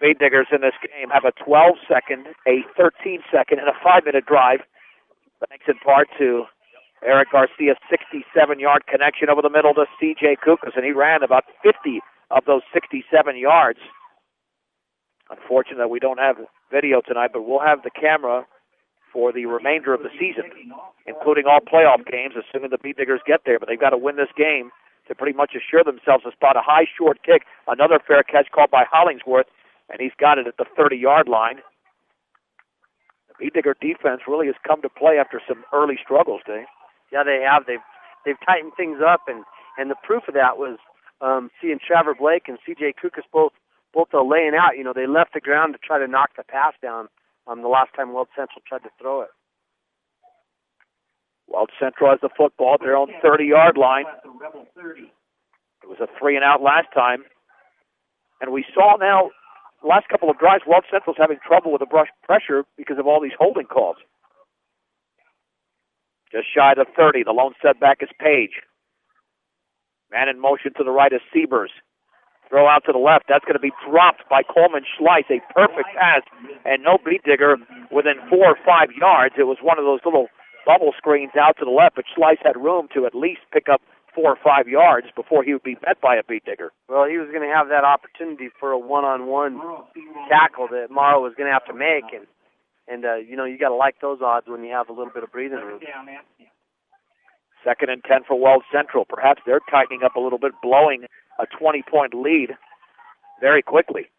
Speed Diggers in this game have a 12-second, a 13-second, and a 5-minute drive. Thanks in part to Eric Garcia's 67-yard connection over the middle to C.J. Kukas, and he ran about 50 of those 67 yards. Unfortunate we don't have video tonight, but we'll have the camera for the remainder of the season, including all playoff games, assuming the Speed Diggers get there. But they've got to win this game to pretty much assure themselves a spot. A high short kick, another fair catch called by Hollingsworth, and he's got it at the 30-yard line. The Speed Digger defense really has come to play after some early struggles, Dave. Yeah, they have. They've tightened things up, and the proof of that was seeing Trevor Blake and C.J. Kukas both laying out. You know, they left the ground to try to knock the pass down the last time Weld Central tried to throw it. Weld Central has the football at their own 30-yard line. It was a 3-and-out last time. And we saw now, the last couple of drives, Weld Central's having trouble with the brush pressure because of all these holding calls. Just shy of the 30. The lone setback is Page. Man in motion to the right is Siebers. Throw out to the left. That's going to be dropped by Coleman Schleiss. A perfect pass, and no Speed Digger within 4 or 5 yards. It was one of those little bubble screens out to the left, but Schleiss had room to at least pick up 4 or 5 yards before he would be met by a Speed Digger. Well, he was going to have that opportunity for a one-on-one tackle that Morrow was going to have to make, and you know, you got to like those odds when you have a little bit of breathing room. 2nd and 10 for Weld Central. Perhaps they're tightening up a little bit, blowing a 20-point lead very quickly.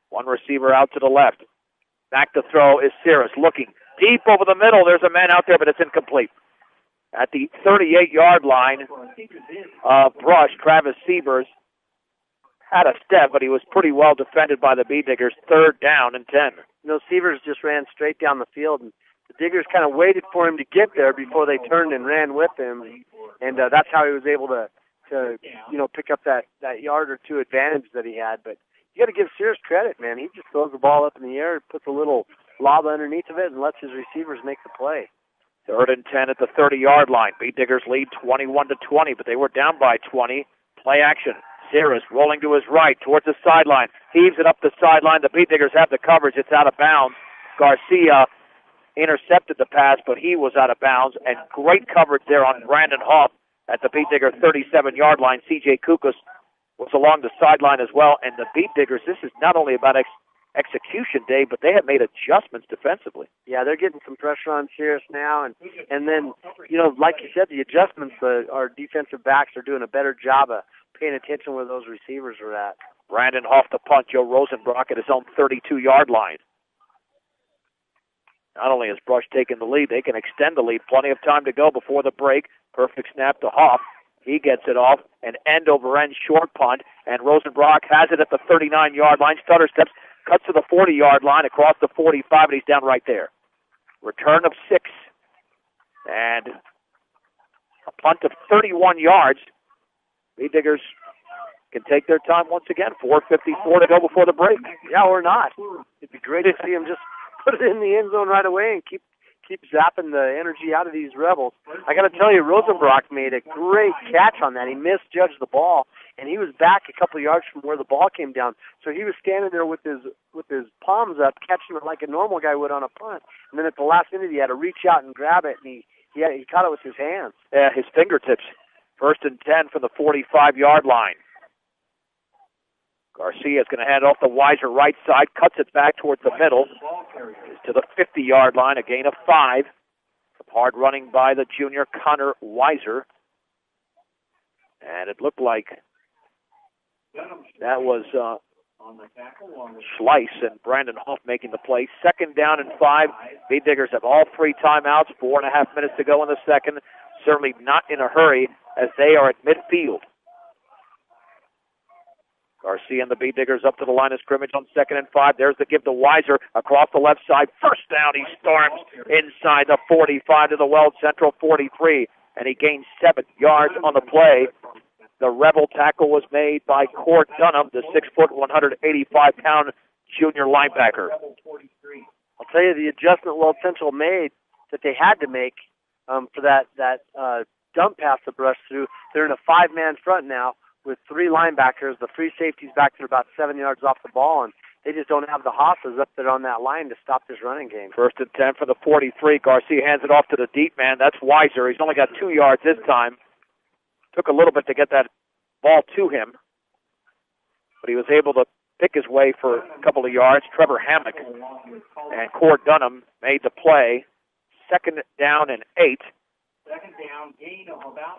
One receiver out to the left. Back to throw is Cirrus, looking deep over the middle. There's a man out there, but it's incomplete. At the 38-yard line of Brush, Travis Siebers had a step, but he was pretty well defended by the Speed Diggers. 3rd down and 10. You know, Siebers just ran straight down the field, and the Diggers kind of waited for him to get there before they turned and ran with him, and that's how he was able to you know, pick up that yard or two advantage that he had. But you got to give Sears credit, man. He just throws the ball up in the air, puts a little lob underneath of it, and lets his receivers make the play. 3rd and 10 at the 30-yard line. Speed Diggers lead 21-20, but they were down by 20. Play action. Sears rolling to his right towards the sideline. Heaves it up the sideline. The Speed Diggers have the coverage. It's out of bounds. Garcia intercepted the pass, but he was out of bounds, and great coverage there on Brandon Hoff at the Speed Digger 37-yard line. C.J. Kukas was along the sideline as well, and the Speed Diggers, this is not only about execution, Dave, but they have made adjustments defensively. Yeah, they're getting some pressure on Sears now, and then, you know, like you said, the adjustments, our defensive backs are doing a better job of paying attention where those receivers are at. Brandon Hoff to punt. Joe Rosenbrock at his own 32-yard line. Not only has Brush taken the lead, they can extend the lead. Plenty of time to go before the break. Perfect snap to Hoff. He gets it off, an end-over-end short punt, and Rosenbrock has it at the 39-yard line. Stutter steps, cuts to the 40-yard line, across the 45, and he's down right there. Return of 6, and a punt of 31 yards. Speed Diggers can take their time once again. 4:54 to go before the break. Yeah, or not. It'd be great to see him just put it in the end zone right away and keep zapping the energy out of these Rebels. I got to tell you, Rosenbrock made a great catch on that. He misjudged the ball, and he was back a couple of yards from where the ball came down. So he was standing there with his palms up, catching it like a normal guy would on a punt. And then at the last minute, he had to reach out and grab it, and he caught it with his hands. Yeah, his fingertips. 1st and 10 from the 45-yard line. Garcia is going to hand off the Weiser right side, cuts it back towards the middle, to the 50-yard line, a gain of 5. Some hard running by the junior Connor Weiser. And it looked like that was Schleiss and Brandon Hoff making the play. 2nd down and 5. Speed Diggers have all 3 timeouts, 4.5 minutes to go in the second. Certainly not in a hurry as they are at midfield. Garcia and the Speed Diggers up to the line of scrimmage on 2nd and 5. There's the give to Weiser across the left side. 1st down, he storms inside the 45 to the Weld Central 43, and he gains 7 yards on the play. The Rebel tackle was made by Cord Dunham, the 6', 185-pound junior linebacker. I'll tell you, the adjustment Weld Central made that they had to make for that dump pass to Brush through, they're in a 5-man front now with 3 linebackers, the free safety's back there about 7 yards off the ball, and they just don't have the hosses up there on that line to stop this running game. 1st and 10 for the 43. Garcia hands it off to the deep man. That's Weiser. He's only got 2 yards this time. Took a little bit to get that ball to him, but he was able to pick his way for a couple of yards. Trevor Hammock and Cord Dunham made the play. 2nd down and 8.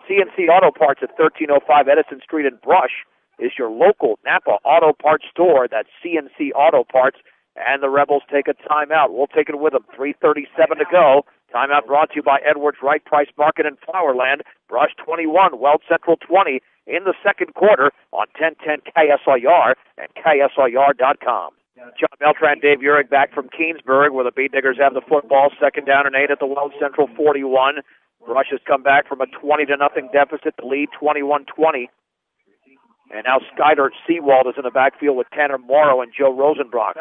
CNC Auto Parts at 1305 Edison Street in Brush is your local Napa Auto Parts store. That's CNC Auto Parts. And the Rebels take a timeout. We'll take it with them. 3:37 to go. Timeout brought to you by Edwards Wright Price Market in Flowerland. Brush 21, Weld Central 20 in the second quarter on 1010 KSIR and KSIR.com. John Beltran, Dave Urich back from Keensburg, where the Beat Diggers have the football. 2nd down and 8 at the Weld Central 41. Brush has come back from a 20-0 deficit to lead 21-20. And now Skyler Seawald is in the backfield with Tanner Morrow and Joe Rosenbrock.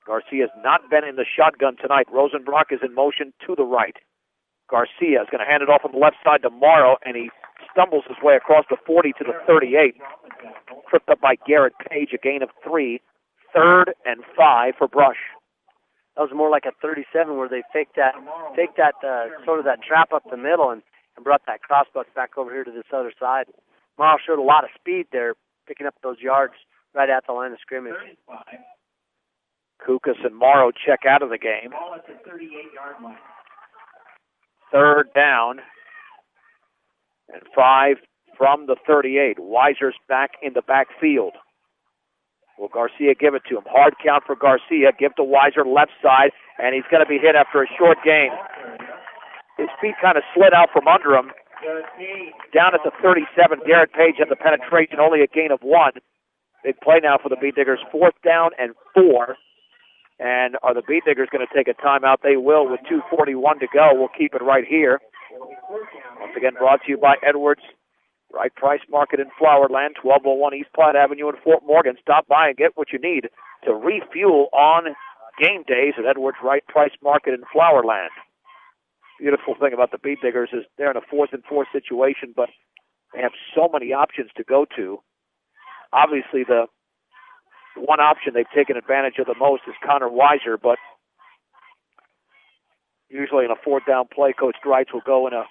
Garcia's not been in the shotgun tonight. Rosenbrock is in motion to the right. Garcia is going to hand it off on the left side to Morrow, and he stumbles his way across the 40 to the 38. Tripped up by Garrett Page, a gain of 3. 3rd and 5 for Brush. That was more like a 37 where they faked that sort of that trap up the middle and brought that crossbuck back over here to this other side. Morrow showed a lot of speed there, picking up those yards right at the line of scrimmage. Kukas and Morrow check out of the game. 3rd down and 5 from the 38. Weiser's back in the backfield. Will Garcia give it to him? Hard count for Garcia. Give to Weiser left side, and he's going to be hit after a short gain. His feet kind of slid out from under him. Down at the 37, Garrett Page had the penetration, only a gain of 1. Big play now for the Beat Diggers. 4th down and 4. And are the Beat Diggers going to take a timeout? They will with 2:41 to go. We'll keep it right here. Once again, brought to you by Edwards Wright Price Market in Flowerland, 1201 East Platte Avenue in Fort Morgan. Stop by and get what you need to refuel on game days at Edwards Wright Price Market in Flowerland. Beautiful thing about the Beat Diggers is they're in a 4th and 4 situation, but they have so many options to go to. Obviously, the one option they've taken advantage of the most is Connor Weiser, but usually in a 4th down play, Coach Dreitz will go in a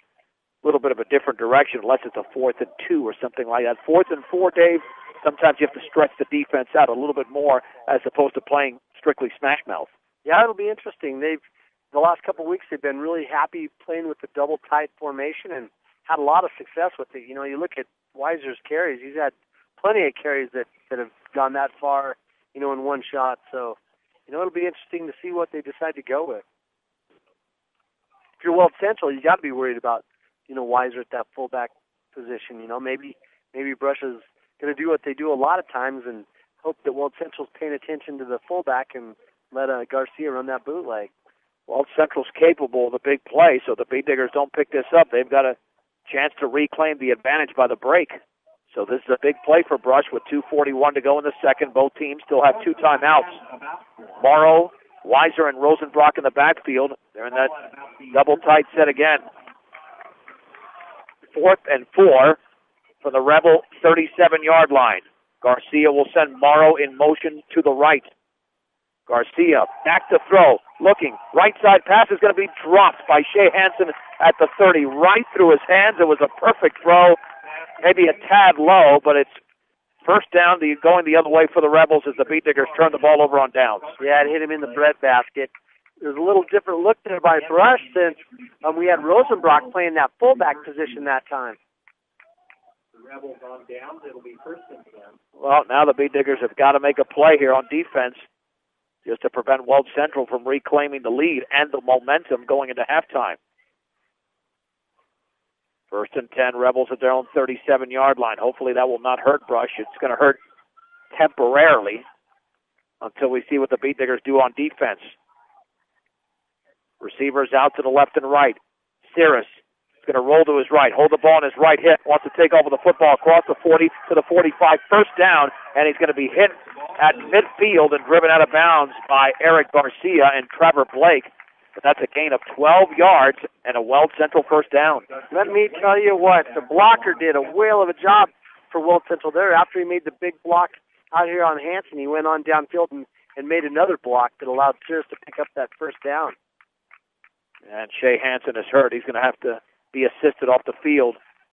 little bit of a different direction unless it's a 4th and 2 or something like that. 4th and 4, Dave, sometimes you have to stretch the defense out a little bit more as opposed to playing strictly smash mouth. Yeah, it'll be interesting. The last couple of weeks they've been really happy playing with the double tight formation and had a lot of success with it. You know, you look at Weiser's carries, he's had plenty of carries that have gone that far, you know, in one shot. So, you know, it'll be interesting to see what they decide to go with. If you're Weld Central, you got to be worried about, you know, Weiser at that fullback position. You know, maybe Brush is going to do what they do a lot of times and hope that Weld Central's paying attention to the fullback and let Garcia run that bootleg. Weld Central's capable of a big play, so the Beat Diggers don't pick this up. They've got a chance to reclaim the advantage by the break. So this is a big play for Brush with 2:41 to go in the second. Both teams still have 2 timeouts. Morrow, Weiser, and Rosenbrock in the backfield. They're in that double tight set again. 4th and 4 from the Rebel 37-yard line. Garcia will send Morrow in motion to the right. Garcia back to throw, looking. Right side pass is going to be dropped by Shea Hansen at the 30, right through his hands. It was a perfect throw, maybe a tad low, but it's first down going the other way for the Rebels as the Beat Diggers turn the ball over on downs. Yeah, it hit him in the breadbasket. There's a little different look there by Brush since we had Rosenbrock playing that fullback position that time. The Rebels on downs, it'll be 1st and 10. Well, now the Beat Diggers have got to make a play here on defense just to prevent Weld Central from reclaiming the lead and the momentum going into halftime. 1st and 10, Rebels at their own 37-yard line. Hopefully that will not hurt Brush. It's going to hurt temporarily until we see what the Beat Diggers do on defense. Receivers out to the left and right. Cirrus is going to roll to his right, hold the ball on his right hip, wants to take over the football across the 40 to the 45, 1st down, and he's going to be hit at midfield and driven out of bounds by Eric Garcia and Trevor Blake. But that's a gain of 12 yards and a Weld Central first down. Let me tell you what, the blocker did a whale of a job for Weld Central there. After he made the big block out here on Hanson, he went on downfield and made another block that allowed Sears to pick up that first down. And Shea Hansen is hurt. He's going to have to be assisted off the field.